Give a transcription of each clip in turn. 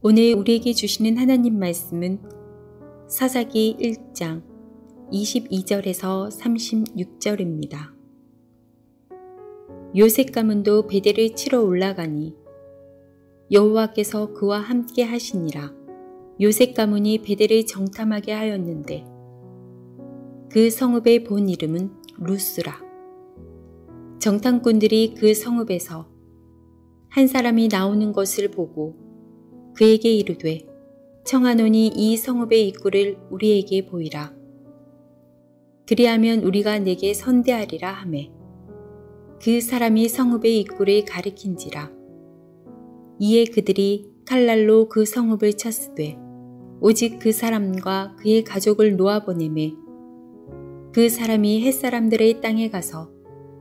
오늘 우리에게 주시는 하나님 말씀은 사사기 1장 22절에서 36절입니다. 요셉 가문도 베델을 치러 올라가니 여호와께서 그와 함께 하시니라. 요셉 가문이 베델을 정탐하게 하였는데 그 성읍의 본 이름은 루스라. 정탐꾼들이 그 성읍에서 한 사람이 나오는 것을 보고 그에게 이르되 청하노니 이 성읍의 입구를 우리에게 보이라. 그리하면 우리가 내게 선대하리라 하매 그 사람이 성읍의 입구를 가리킨지라. 이에 그들이 칼날로 그 성읍을 쳤으되 오직 그 사람과 그의 가족을 놓아보내매 그 사람이 햇사람들의 땅에 가서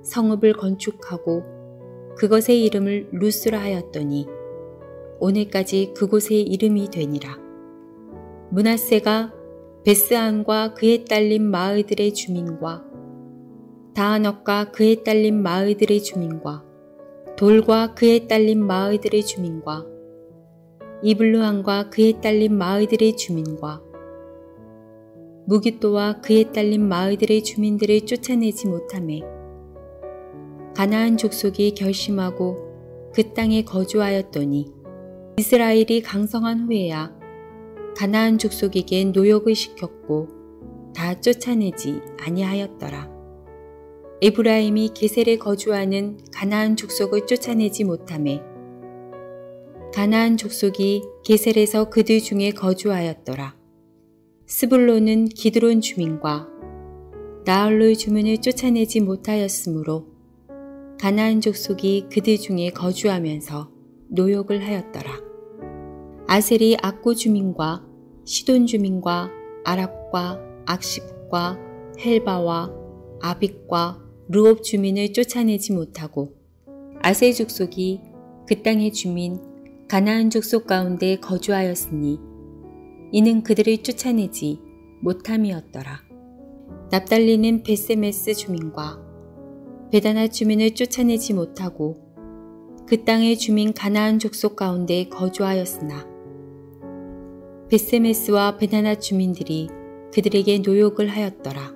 성읍을 건축하고 그것의 이름을 루스라 하였더니 오늘까지 그곳의 이름이 되니라. 므낫세가 베스안과 그의 딸린 마을들의 주민과 다하넉과 그의 딸린 마을들의 주민과 돌과 그의 딸린 마을들의 주민과 이블루함과 그의 딸린 마을들의 주민과 무깃도와 그의 딸린 마을들의 주민들을 쫓아내지 못하매 가나안 족속이 결심하고 그 땅에 거주하였더니 이스라엘이 강성한 후에야 가나안 족속에게 노역을 시켰고 다 쫓아내지 아니하였더라. 에브라임이 게셀에 거주하는 가나안 족속을 쫓아내지 못하매 가나안 족속이 게셀에서 그들 중에 거주하였더라. 스불론은 기드론 주민과 나홀로의 주민을 쫓아내지 못하였으므로 가나안 족속이 그들 중에 거주하면서 노역을 하였더라. 아셀이 악고 주민과 시돈 주민과 아랍과 악십과 헬바와 아빅과 르옵 주민을 쫓아내지 못하고 아셀 족속이 그 땅의 주민 가나안 족속 가운데 거주하였으니 이는 그들을 쫓아내지 못함이었더라. 납달리는 베세메스 주민과 베다나 주민을 쫓아내지 못하고 그 땅의 주민 가나안 족속 가운데 거주하였으나 베세메스와 베다나 주민들이 그들에게 노역을 하였더라.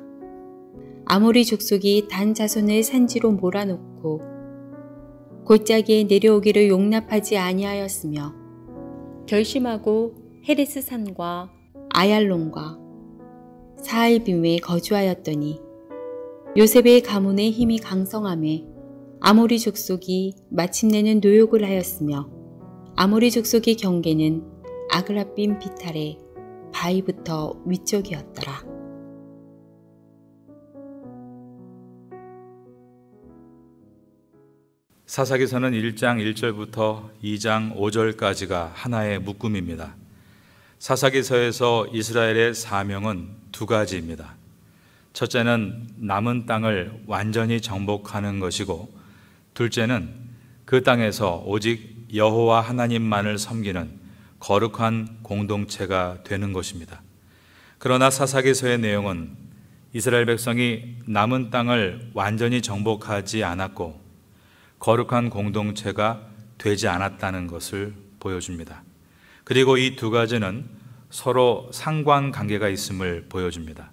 아모리 족속이 단 자손을 산지로 몰아놓고 골짜기에 내려오기를 용납하지 아니하였으며 결심하고 헤레스 산과 아얄론과 사알빔에 거주하였더니 요셉의 가문의 힘이 강성하매 아모리 족속이 마침내는 노역을 하였으며 아모리 족속의 경계는 아그라빔 비탈의 바위부터 위쪽이었더라. 사사기서는 1장 1절부터 2장 5절까지가 하나의 묶음입니다. 사사기서에서 이스라엘의 사명은 두 가지입니다. 첫째는 남은 땅을 완전히 정복하는 것이고 둘째는 그 땅에서 오직 여호와 하나님만을 섬기는 거룩한 공동체가 되는 것입니다. 그러나 사사기서의 내용은 이스라엘 백성이 남은 땅을 완전히 정복하지 않았고 거룩한 공동체가 되지 않았다는 것을 보여줍니다. 그리고 이 두 가지는 서로 상관관계가 있음을 보여줍니다.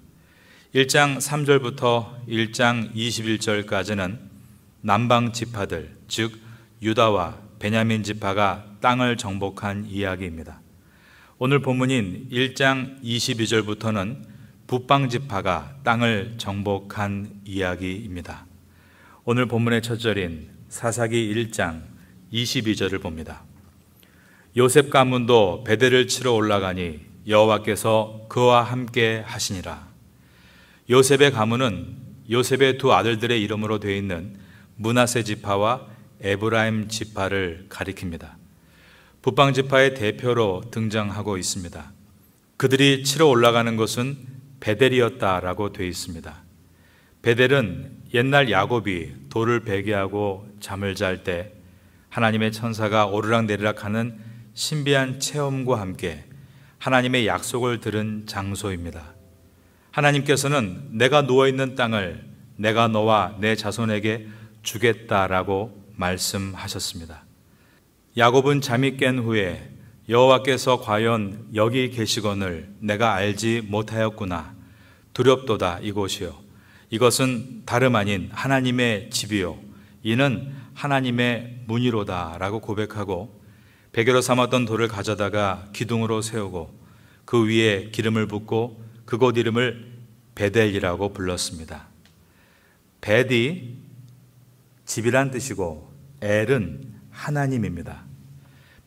1장 3절부터 1장 21절까지는 남방 지파들, 즉 유다와 베냐민 지파가 땅을 정복한 이야기입니다. 오늘 본문인 1장 22절부터는 북방 지파가 땅을 정복한 이야기입니다. 오늘 본문의 첫 절인 사사기 1장 22절을 봅니다. 요셉 가문도 베델을 치러 올라가니 여호와께서 그와 함께 하시니라. 요셉의 가문은 요셉의 두 아들들의 이름으로 되어 있는 므낫세 지파와 에브라임 지파를 가리킵니다. 북방 지파의 대표로 등장하고 있습니다. 그들이 치러 올라가는 곳은 베델이었다라고 되어 있습니다. 베델은 옛날 야곱이 돌을 베개하고 잠을 잘 때 하나님의 천사가 오르락내리락 하는 신비한 체험과 함께 하나님의 약속을 들은 장소입니다. 하나님께서는 내가 누워있는 땅을 내가 너와 내 자손에게 주겠다라고 말씀하셨습니다. 야곱은 잠이 깬 후에 여호와께서 과연 여기 계시거늘 내가 알지 못하였구나. 두렵도다 이곳이요. 이것은 다름 아닌 하나님의 집이요. 이는 하나님의 문이로다 라고 고백하고 베개로 삼았던 돌을 가져다가 기둥으로 세우고 그 위에 기름을 붓고 그곳 이름을 베델이라고 불렀습니다. 벳이 집이란 뜻이고 엘은 하나님입니다.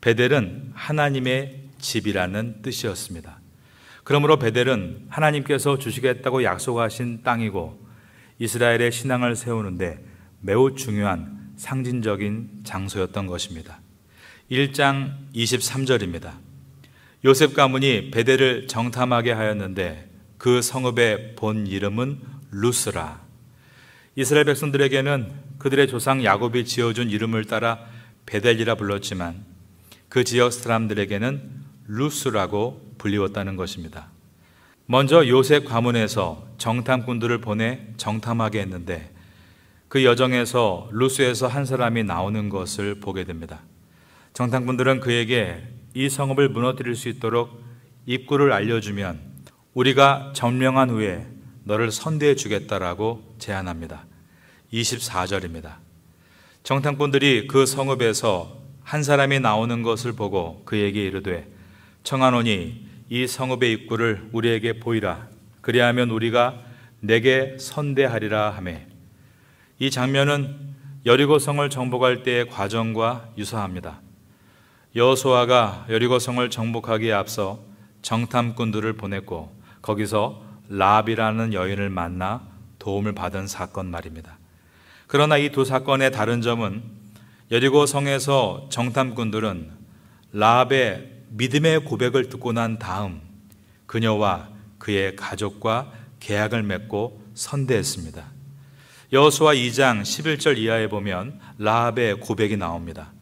베델은 하나님의 집이라는 뜻이었습니다. 그러므로 베델은 하나님께서 주시겠다고 약속하신 땅이고 이스라엘의 신앙을 세우는데 매우 중요한 상징적인 장소였던 것입니다. 1장 23절입니다. 요셉 가문이 베델을 정탐하게 하였는데 그 성읍의 본 이름은 루스라. 이스라엘 백성들에게는 그들의 조상 야곱이 지어준 이름을 따라 베델이라 불렀지만 그 지역 사람들에게는 루스라고 불리웠다는 것입니다. 먼저 요셉 가문에서 정탐꾼들을 보내 정탐하게 했는데 그 여정에서 루스에서 한 사람이 나오는 것을 보게 됩니다. 정탐꾼들은 그에게 이 성읍을 무너뜨릴 수 있도록 입구를 알려주면 우리가 점령한 후에 너를 선대해 주겠다라고 제안합니다. 24절입니다. 정탐꾼들이 그 성읍에서 한 사람이 나오는 것을 보고 그에게 이르되 청하노니 이 성읍의 입구를 우리에게 보이라. 그리하면 우리가 내게 선대하리라 하매. 이 장면은 여리고성을 정복할 때의 과정과 유사합니다. 여호수아가 여리고성을 정복하기에 앞서 정탐꾼들을 보냈고 거기서 라합이라는 여인을 만나 도움을 받은 사건 말입니다. 그러나 이 두 사건의 다른 점은 여리고성에서 정탐꾼들은 라합의 믿음의 고백을 듣고 난 다음 그녀와 그의 가족과 계약을 맺고 선대했습니다. 여호수아 2장 11절 이하에 보면 라합의 고백이 나옵니다.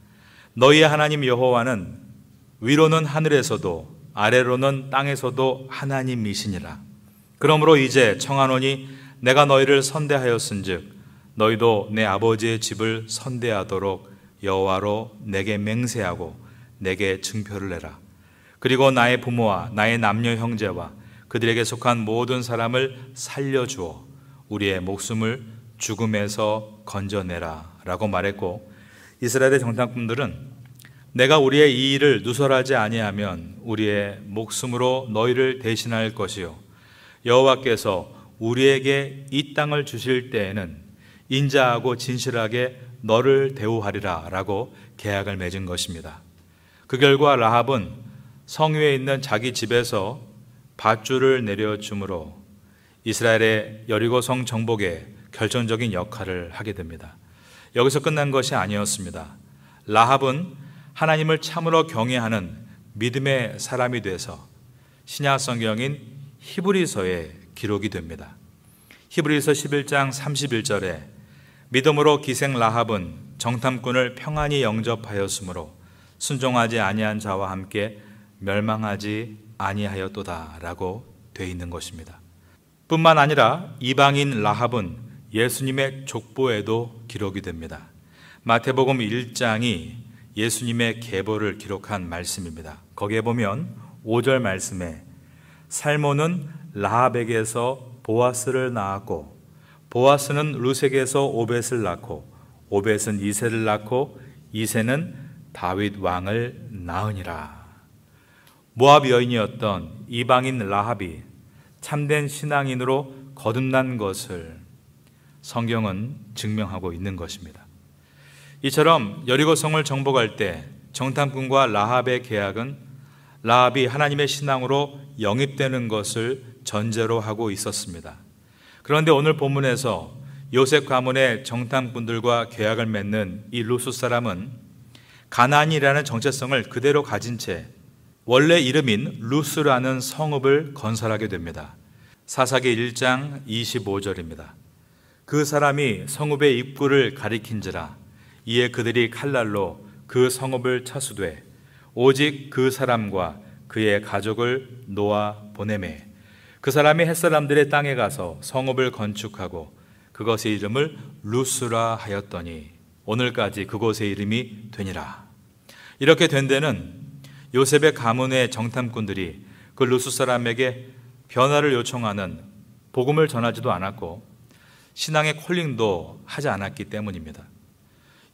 너희의 하나님 여호와는 위로는 하늘에서도 아래로는 땅에서도 하나님이시니라. 그러므로 이제 청하노니 내가 너희를 선대하였은즉 너희도 내 아버지의 집을 선대하도록 여호와로 내게 맹세하고 내게 증표를 내라. 그리고 나의 부모와 나의 남녀 형제와 그들에게 속한 모든 사람을 살려주어 우리의 목숨을 죽음에서 건져내라 라고 말했고 이스라엘의 정탐꾼들은 내가 우리의 이 일을 누설하지 아니하면 우리의 목숨으로 너희를 대신할 것이요 여호와께서 우리에게 이 땅을 주실 때에는 인자하고 진실하게 너를 대우하리라 라고 계약을 맺은 것입니다. 그 결과 라합은 성위에 있는 자기 집에서 밧줄을 내려줌으로 이스라엘의 여리고성 정복에 결정적인 역할을 하게 됩니다. 여기서 끝난 것이 아니었습니다. 라합은 하나님을 참으로 경외하는 믿음의 사람이 돼서 신약 성경인 히브리서에 기록이 됩니다. 히브리서 11장 31절에 믿음으로 기생 라합은 정탐꾼을 평안히 영접하였으므로 순종하지 아니한 자와 함께 멸망하지 아니하였도다 라고 되어 있는 것입니다. 뿐만 아니라 이방인 라합은 예수님의 족보에도 기록이 됩니다. 마태복음 1장이 예수님의 계보를 기록한 말씀입니다. 거기에 보면 5절 말씀에 살몬은 라합에게서 보아스를 낳았고 보아스는 루색에서 오벳을 낳고 오벳은 이새를 낳고 이새는 다윗 왕을 낳으니라. 모압 여인이었던 이방인 라합이 참된 신앙인으로 거듭난 것을 성경은 증명하고 있는 것입니다. 이처럼 여리고성을 정복할 때 정탐꾼과 라합의 계약은 라합이 하나님의 신앙으로 영입되는 것을 전제로 하고 있었습니다. 그런데 오늘 본문에서 요셉 가문의 정탐꾼들과 계약을 맺는 이 루스 사람은 가나안이라는 정체성을 그대로 가진 채 원래 이름인 루스라는 성읍을 건설하게 됩니다. 사사기 1장 25절입니다. 그 사람이 성읍의 입구를 가리킨지라 이에 그들이 칼날로 그 성읍을 쳐수되 오직 그 사람과 그의 가족을 놓아 보내매 그 사람이 햇사람들의 땅에 가서 성읍을 건축하고 그것의 이름을 루스라 하였더니 오늘까지 그곳의 이름이 되니라. 이렇게 된 데는 요셉의 가문의 정탐꾼들이 그 루스 사람에게 변화를 요청하는 복음을 전하지도 않았고 신앙의 콜링도 하지 않았기 때문입니다.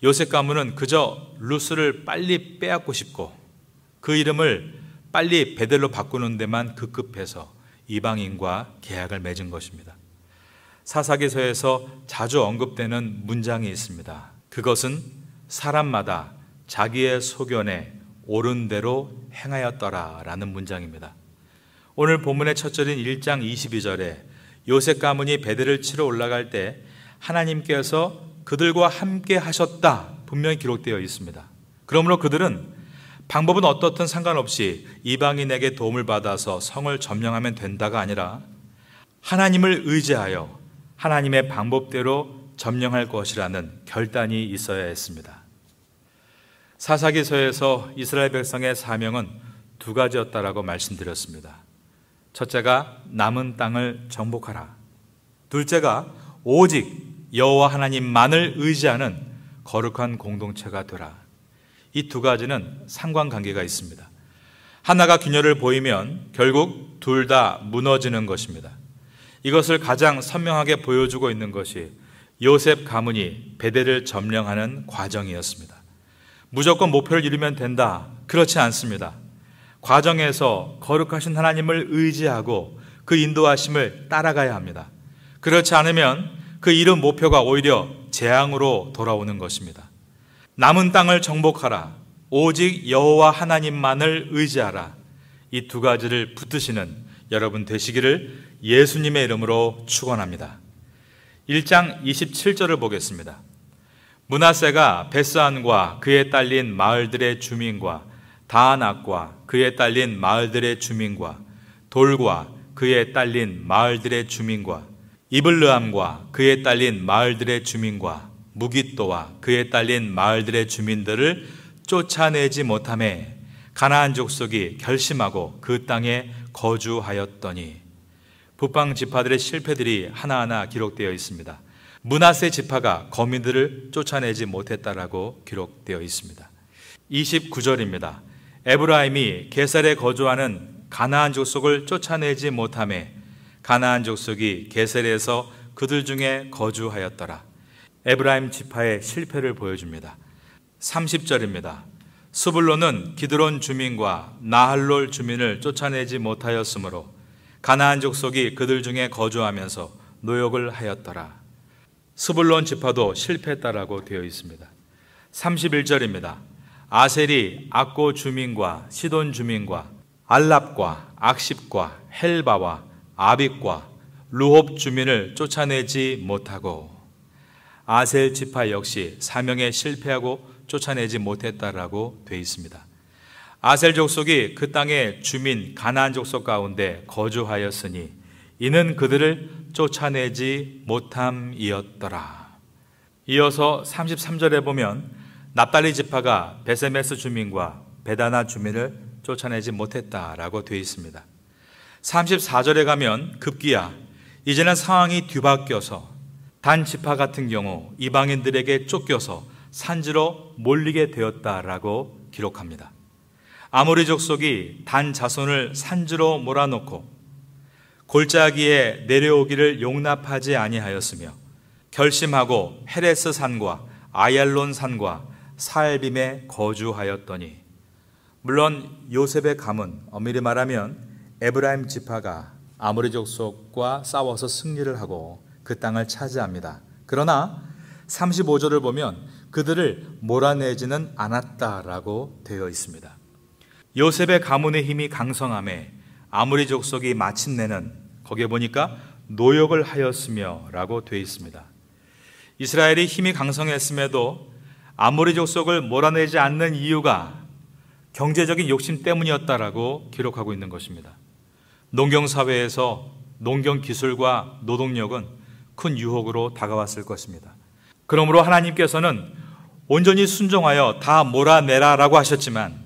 요셉 가문은 그저 루스를 빨리 빼앗고 싶고 그 이름을 빨리 베델로 바꾸는 데만 급급해서 이방인과 계약을 맺은 것입니다. 사사기서에서 자주 언급되는 문장이 있습니다. 그것은 사람마다 자기의 소견에 옳은 대로 행하였더라 라는 문장입니다. 오늘 본문의 첫 절인 1장 22절에 요셉 가문이 베델을 치러 올라갈 때 하나님께서 그들과 함께 하셨다 분명히 기록되어 있습니다. 그러므로 그들은 방법은 어떻든 상관없이 이방인에게 도움을 받아서 성을 점령하면 된다가 아니라 하나님을 의지하여 하나님의 방법대로 점령할 것이라는 결단이 있어야 했습니다. 사사기서에서 이스라엘 백성의 사명은 두 가지였다라고 말씀드렸습니다. 첫째가 남은 땅을 정복하라. 둘째가 오직 여호와 하나님만을 의지하는 거룩한 공동체가 되라. 이 두 가지는 상관관계가 있습니다. 하나가 균열을 보이면 결국 둘 다 무너지는 것입니다. 이것을 가장 선명하게 보여주고 있는 것이 요셉 가문이 베델을 점령하는 과정이었습니다. 무조건 목표를 이루면 된다. 그렇지 않습니다. 과정에서 거룩하신 하나님을 의지하고 그 인도하심을 따라가야 합니다. 그렇지 않으면 그 이룬 목표가 오히려 재앙으로 돌아오는 것입니다. 남은 땅을 정복하라. 오직 여호와 하나님만을 의지하라. 이 두 가지를 붙드시는 여러분 되시기를 예수님의 이름으로 축원합니다. 1장 27절을 보겠습니다. 므낫세가 베스안과 그에 딸린 마을들의 주민과 다안악과 그에 딸린 마을들의 주민과 돌과 그에 딸린 마을들의 주민과 이블르함과 그에 딸린 마을들의 주민과 무깃도와 그에 딸린 마을들의 주민들을 쫓아내지 못하매 가나안 족속이 결심하고 그 땅에 거주하였더니 북방 지파들의 실패들이 하나하나 기록되어 있습니다. 므낫세 지파가 거민들을 쫓아내지 못했다라고 기록되어 있습니다. 29절입니다. 에브라임이 게살에 거주하는 가나안 족속을 쫓아내지 못하매 가나안 족속이 게살에서 그들 중에 거주하였더라. 에브라임 지파의 실패를 보여줍니다. 30절입니다. 스불론은 기드론 주민과 나할롤 주민을 쫓아내지 못하였으므로 가나안 족속이 그들 중에 거주하면서 노역을 하였더라. 스불론 지파도 실패했다라고 되어 있습니다. 31절입니다. 아셀이 악고 주민과 시돈 주민과 알랍과 악십과 헬바와 아빅과 루홉 주민을 쫓아내지 못하고 아셀 지파 역시 사명에 실패하고 쫓아내지 못했다라고 되어 있습니다. 아셀 족속이 그 땅의 주민 가나안 족속 가운데 거주하였으니 이는 그들을 쫓아내지 못함이었더라. 이어서 33절에 보면 납달리 지파가 베세메스 주민과 베다나 주민을 쫓아내지 못했다라고 되어 있습니다. 34절에 가면 급기야 이제는 상황이 뒤바뀌어서 단 지파 같은 경우 이방인들에게 쫓겨서 산지로 몰리게 되었다라고 기록합니다. 아모리 족속이 단 자손을 산지로 몰아놓고 골짜기에 내려오기를 용납하지 아니하였으며 결심하고 헤레스 산과 아얄론 산과 사알빔에 거주하였더니, 물론 요셉의 가문, 엄밀히 말하면 에브라임 지파가 아모리 족속과 싸워서 승리를 하고 그 땅을 차지합니다. 그러나 35절을 보면 그들을 몰아내지는 않았다라고 되어 있습니다. 요셉의 가문의 힘이 강성함에 아모리 족속이 마침내는 거기에 보니까 노역을 하였으며 라고 되어 있습니다. 이스라엘이 힘이 강성했음에도 아모리 족속을 몰아내지 않는 이유가 경제적인 욕심 때문이었다라고 기록하고 있는 것입니다. 농경사회에서 농경기술과 노동력은 큰 유혹으로 다가왔을 것입니다. 그러므로 하나님께서는 온전히 순종하여 다 몰아내라라고 하셨지만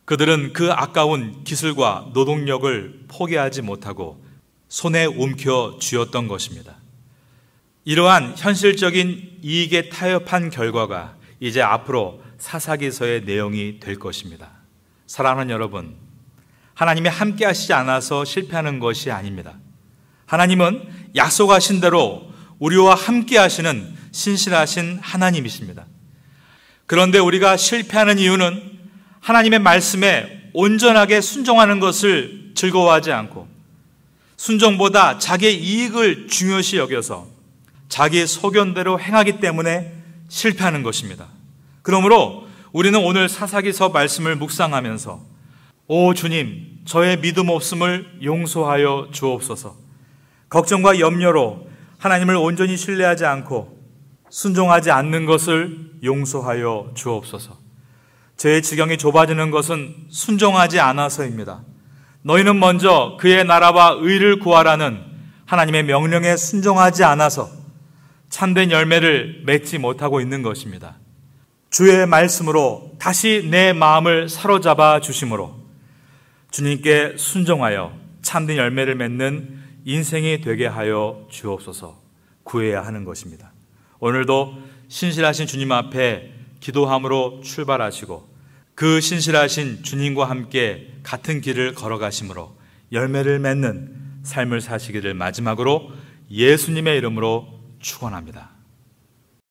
그들은 그 아까운 기술과 노동력을 포기하지 못하고 손에 움켜 쥐었던 것입니다. 이러한 현실적인 이익에 타협한 결과가 이제 앞으로 사사기서의 내용이 될 것입니다. 사랑하는 여러분, 하나님이 함께 하시지 않아서 실패하는 것이 아닙니다. 하나님은 약속하신 대로 우리와 함께 하시는 신실하신 하나님이십니다. 그런데 우리가 실패하는 이유는 하나님의 말씀에 온전하게 순종하는 것을 즐거워하지 않고 순종보다 자기의 이익을 중요시 여겨서 자기의 소견대로 행하기 때문에 실패하는 것입니다. 그러므로 우리는 오늘 사사기서 말씀을 묵상하면서 오 주님, 저의 믿음 없음을 용서하여 주옵소서. 걱정과 염려로 하나님을 온전히 신뢰하지 않고 순종하지 않는 것을 용서하여 주옵소서. 저의 지경이 좁아지는 것은 순종하지 않아서입니다. 너희는 먼저 그의 나라와 의를 구하라는 하나님의 명령에 순종하지 않아서 참된 열매를 맺지 못하고 있는 것입니다. 주의 말씀으로 다시 내 마음을 사로잡아 주심으로 주님께 순종하여 참된 열매를 맺는 인생이 되게 하여 주옵소서 구해야 하는 것입니다. 오늘도 신실하신 주님 앞에 기도함으로 출발하시고 그 신실하신 주님과 함께 같은 길을 걸어가심으로 열매를 맺는 삶을 사시기를 마지막으로 예수님의 이름으로 축원합니다.